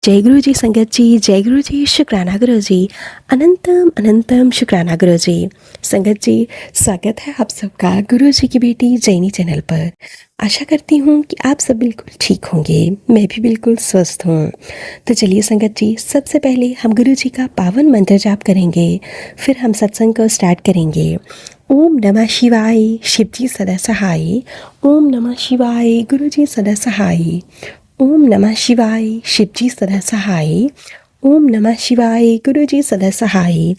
जय गुरु जी संगत जी, जय गुरु जी, शुक्राना गुरु जी, अनंतम अनंतम शुक्राना गुरु जी। संगत जी, स्वागत है आप सबका गुरु जी की बेटी जैनी चैनल पर। आशा करती हूँ कि आप सब बिल्कुल ठीक होंगे, मैं भी बिल्कुल स्वस्थ हूँ। तो चलिए संगत जी, सबसे पहले हम गुरु जी का पावन मंत्र जाप करेंगे, फिर हम सत्संग को स्टार्ट करेंगे। ओम नमः शिवाय, शिव जी सदा सहाय। ओम नमः शिवाय, गुरु जी सदा सहाय। ओम नमः शिवाय, शिव जी सदा सहाय। ओम नमः शिवाय, गुरु जी सदा सहाय।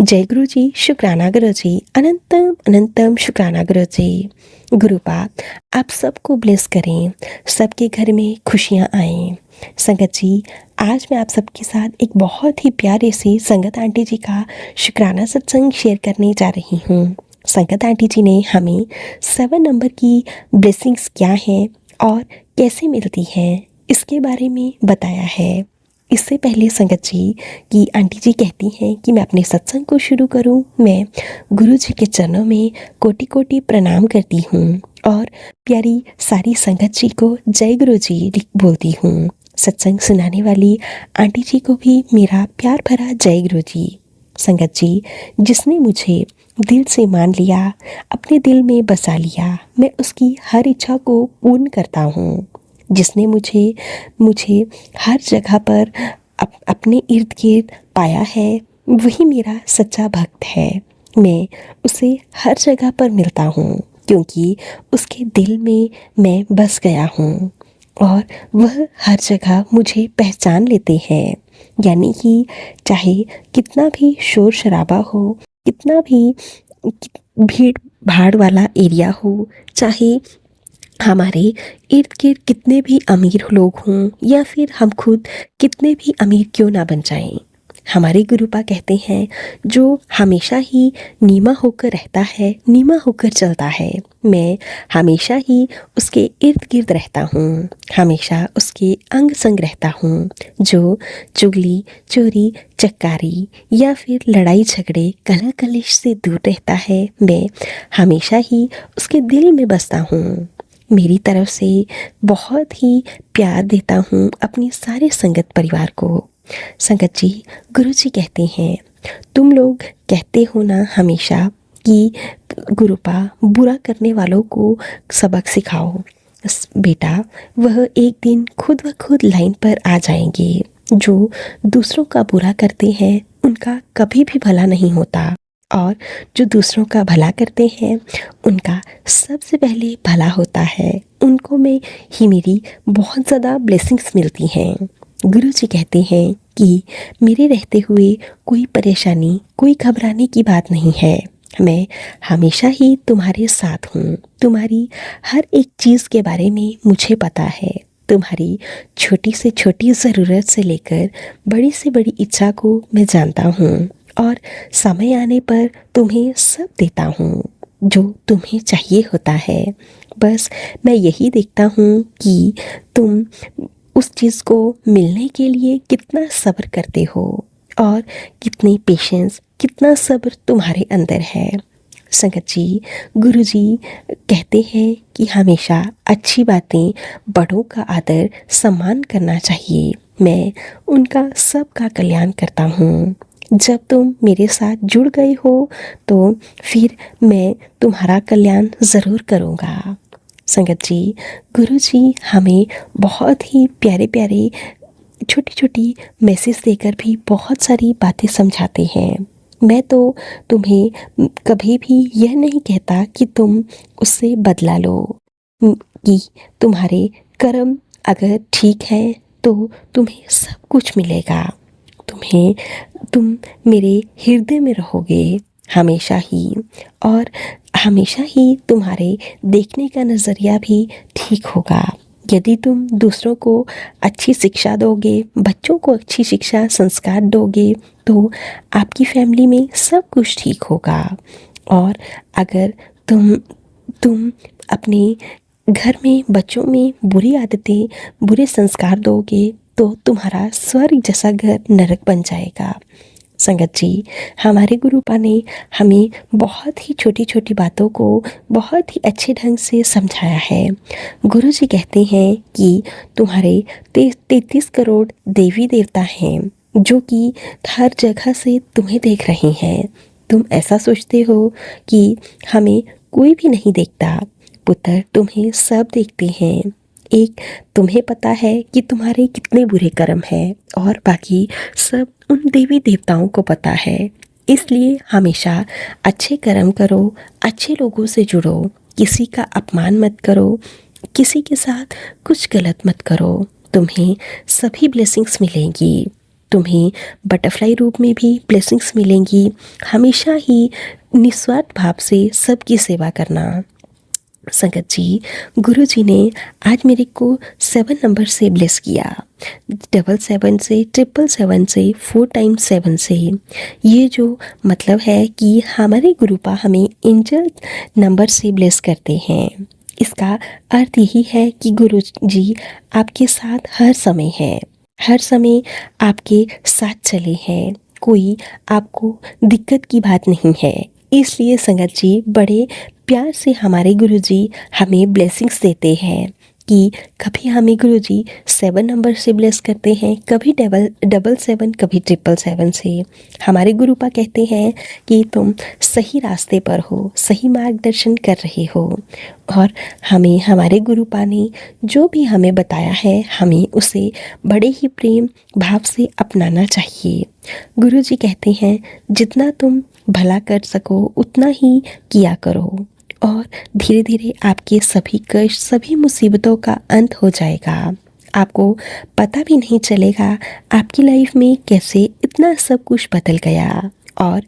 जय गुरु जी, शुक्राना गुरु जी, अनंतम अनंतम शुक्राना गुरु जी। गुरु पाक आप सबको ब्लेस करें, सबके घर में खुशियाँ आएं। संगत जी, आज मैं आप सबके साथ एक बहुत ही प्यारे से संगत आंटी जी का शुक्राना सत्संग शेयर करने जा रही हूँ। संगत आंटी जी ने हमें 7 नंबर की ब्लेसिंग्स क्या हैं और कैसे मिलती है इसके बारे में बताया है। इससे पहले संगत जी की आंटी जी कहती हैं कि मैं अपने सत्संग को शुरू करूं, मैं गुरु जी के चरणों में कोटि कोटि प्रणाम करती हूं और प्यारी सारी संगत जी को जय गुरु जी बोलती हूं। सत्संग सुनाने वाली आंटी जी को भी मेरा प्यार भरा जय गुरु जी। संगत जी, जिसने मुझे दिल से मान लिया, अपने दिल में बसा लिया, मैं उसकी हर इच्छा को पूर्ण करता हूँ। जिसने मुझे मुझे हर जगह पर अपने इर्द गिर्द पाया है, वही मेरा सच्चा भक्त है। मैं उसे हर जगह पर मिलता हूँ क्योंकि उसके दिल में मैं बस गया हूँ और वह हर जगह मुझे पहचान लेते हैं। यानी कि चाहे कितना भी शोर शराबा हो, कितना भी भीड़ भाड़ वाला एरिया हो, चाहे हमारे इर्द गिर्द कितने भी अमीर लोग हों या फिर हम खुद कितने भी अमीर क्यों ना बन जाएं, हमारे गुरुपा कहते हैं जो हमेशा ही नीमा होकर रहता है, नीमा होकर चलता है। मैं हमेशा ही उसके इर्द गिर्द रहता हूँ, हमेशा उसके अंग संग रहता हूँ। जो चुगली चोरी चक्कारी या फिर लड़ाई झगड़े कलह कलेश से दूर रहता है, मैं हमेशा ही उसके दिल में बसता हूँ। मेरी तरफ से बहुत ही प्यार देता हूँ अपनी सारे संगत परिवार को। संगत जी, गुरु जी कहते हैं, तुम लोग कहते हो ना हमेशा कि गुरुपा बुरा करने वालों को सबक सिखाओ। बेटा, वह एक दिन खुद ब खुद लाइन पर आ जाएंगे। जो दूसरों का बुरा करते हैं उनका कभी भी भला नहीं होता और जो दूसरों का भला करते हैं उनका सबसे पहले भला होता है। उनको में ही मेरी बहुत ज़्यादा ब्लेसिंग्स मिलती हैं। गुरु जी कहते हैं कि मेरे रहते हुए कोई परेशानी, कोई घबराने की बात नहीं है। मैं हमेशा ही तुम्हारे साथ हूँ। तुम्हारी हर एक चीज़ के बारे में मुझे पता है। तुम्हारी छोटी से छोटी ज़रूरत से लेकर बड़ी से बड़ी इच्छा को मैं जानता हूँ और समय आने पर तुम्हें सब देता हूँ जो तुम्हें चाहिए होता है। बस मैं यही देखता हूँ कि तुम उस चीज़ को मिलने के लिए कितना सब्र करते हो और कितनी पेशेंस, कितना सब्र तुम्हारे अंदर है। संगत जी, गुरु जी कहते हैं कि हमेशा अच्छी बातें, बड़ों का आदर सम्मान करना चाहिए। मैं उनका सबका कल्याण करता हूँ। जब तुम मेरे साथ जुड़ गए हो तो फिर मैं तुम्हारा कल्याण ज़रूर करूँगा। संगत जी, गुरु जी हमें बहुत ही प्यारे प्यारे छोटी छोटी मैसेज देकर भी बहुत सारी बातें समझाते हैं। मैं तो तुम्हें कभी भी यह नहीं कहता कि तुम उससे बदला लो, कि तुम्हारे कर्म अगर ठीक है तो तुम्हें सब कुछ मिलेगा। तुम मेरे हृदय में रहोगे हमेशा ही और हमेशा ही तुम्हारे देखने का नज़रिया भी ठीक होगा। यदि तुम दूसरों को अच्छी शिक्षा दोगे, बच्चों को अच्छी शिक्षा संस्कार दोगे तो आपकी फैमिली में सब कुछ ठीक होगा। और अगर तुम अपने घर में बच्चों में बुरी आदतें, बुरे संस्कार दोगे तो तुम्हारा स्वर्ग जैसा घर नरक बन जाएगा। संगत जी, हमारे गुरुपा ने हमें बहुत ही छोटी छोटी बातों को बहुत ही अच्छे ढंग से समझाया है। गुरु जी कहते हैं कि तुम्हारे 33 करोड़ देवी देवता हैं जो कि हर जगह से तुम्हें देख रहे हैं। तुम ऐसा सोचते हो कि हमें कोई भी नहीं देखता। पुत्र, तुम्हें सब देखते हैं। एक तुम्हें पता है कि तुम्हारे कितने बुरे कर्म हैं और बाकी सब उन देवी देवताओं को पता है। इसलिए हमेशा अच्छे कर्म करो, अच्छे लोगों से जुड़ो, किसी का अपमान मत करो, किसी के साथ कुछ गलत मत करो। तुम्हें सभी ब्लेसिंग्स मिलेंगी। तुम्हें बटरफ्लाई रूप में भी ब्लेसिंग्स मिलेंगी। हमेशा ही निस्वार्थ भाव से सबकी सेवा करना। संगत जी, गुरु जी ने आज मेरे को 7 नंबर से ब्लेस किया। 777 से, 777 से, 4 टाइम्स 7 से। ये जो मतलब है कि हमारे गुरुपा हमें एंजल नंबर से ब्लेस करते हैं। इसका अर्थ यही है कि गुरु जी आपके साथ हर समय है, हर समय आपके साथ चले हैं। कोई आपको दिक्कत की बात नहीं है। इसलिए संगत जी, बड़े प्यार से हमारे गुरुजी हमें ब्लेसिंग्स देते हैं कि कभी हमें गुरुजी 7 नंबर से ब्लेस करते हैं, कभी 777, कभी 777 से। हमारे गुरुपा कहते हैं कि तुम सही रास्ते पर हो, सही मार्गदर्शन कर रहे हो और हमें हमारे गुरुपा ने जो भी हमें बताया है हमें उसे बड़े ही प्रेम भाव से अपनाना चाहिए। गुरुजी कहते हैं जितना तुम भला कर सको उतना ही किया करो और धीरे धीरे आपके सभी कष्ट, सभी मुसीबतों का अंत हो जाएगा। आपको पता भी नहीं चलेगा आपकी लाइफ में कैसे इतना सब कुछ बदल गया। और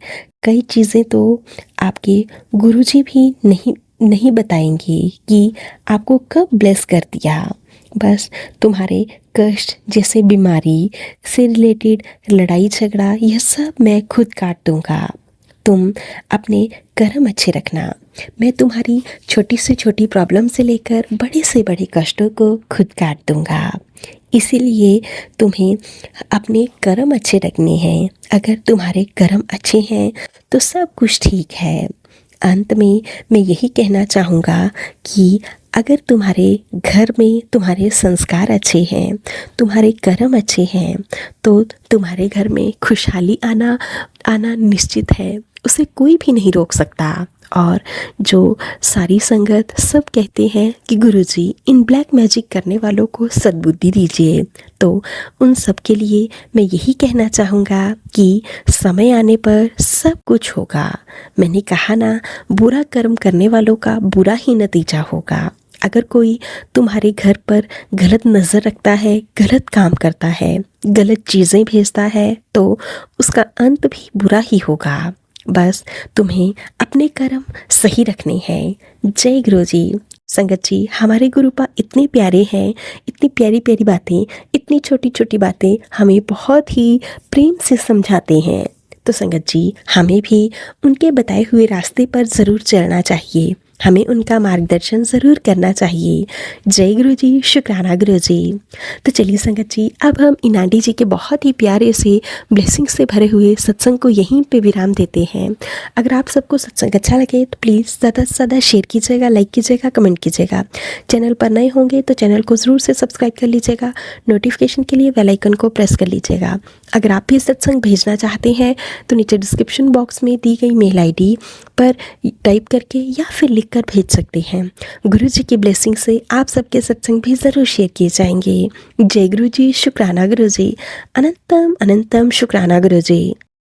कई चीज़ें तो आपके गुरुजी भी नहीं बताएंगे कि आपको कब ब्लेस कर दिया। बस तुम्हारे कष्ट जैसे बीमारी से रिलेटेड लड़ाई झगड़ा यह सब मैं खुद काट दूंगा। तुम अपने कर्म अच्छे रखना। मैं तुम्हारी छोटी से छोटी प्रॉब्लम से लेकर बड़े से बड़े कष्टों को खुद काट दूंगा। इसीलिए तुम्हें अपने कर्म अच्छे रखने हैं। अगर तुम्हारे कर्म अच्छे हैं तो सब कुछ ठीक है। अंत में मैं यही कहना चाहूँगा कि अगर तुम्हारे घर में तुम्हारे संस्कार अच्छे हैं, तुम्हारे कर्म अच्छे हैं, तो तुम्हारे घर में खुशहाली आना निश्चित है। उसे कोई भी नहीं रोक सकता। और जो सारी संगत सब कहते हैं कि गुरुजी इन ब्लैक मैजिक करने वालों को सद्बुद्धि दीजिए, तो उन सब के लिए मैं यही कहना चाहूँगा कि समय आने पर सब कुछ होगा। मैंने कहा ना, बुरा कर्म करने वालों का बुरा ही नतीजा होगा। अगर कोई तुम्हारे घर पर गलत नज़र रखता है, गलत काम करता है, गलत चीज़ें भेजता है, तो उसका अंत भी बुरा ही होगा। बस तुम्हें अपने कर्म सही रखने हैं। जय गुरु जी। संगत जी, हमारे गुरुपा इतने प्यारे हैं, इतनी प्यारी प्यारी बातें, इतनी छोटी छोटी बातें हमें बहुत ही प्रेम से समझाते हैं। तो संगत जी, हमें भी उनके बताए हुए रास्ते पर ज़रूर चलना चाहिए। हमें उनका मार्गदर्शन ज़रूर करना चाहिए। जय गुरु जी, शुक्राना गुरु जी। तो चलिए संगत जी, अब हम इनाडी जी के बहुत ही प्यारे से ब्लेसिंग से भरे हुए सत्संग को यहीं पे विराम देते हैं। अगर आप सबको सत्संग अच्छा लगे तो प्लीज़ ज़्यादा से ज़्यादा शेयर कीजिएगा, लाइक कीजिएगा, कमेंट कीजिएगा। चैनल पर नए होंगे तो चैनल को ज़रूर से सब्सक्राइब कर लीजिएगा। नोटिफिकेशन के लिए बेल आइकन को प्रेस कर लीजिएगा। अगर आप भी सत्संग भेजना चाहते हैं तो नीचे डिस्क्रिप्शन बॉक्स में दी गई मेल ID पर टाइप करके या फिर लिख कर भेज सकते हैं। गुरु जी की ब्लेसिंग से आप सबके सत्संग भी ज़रूर शेयर किए जाएंगे। जय गुरु जी, शुक्राना गुरु जी, अनंतम अनंतम शुक्राना गुरु जी।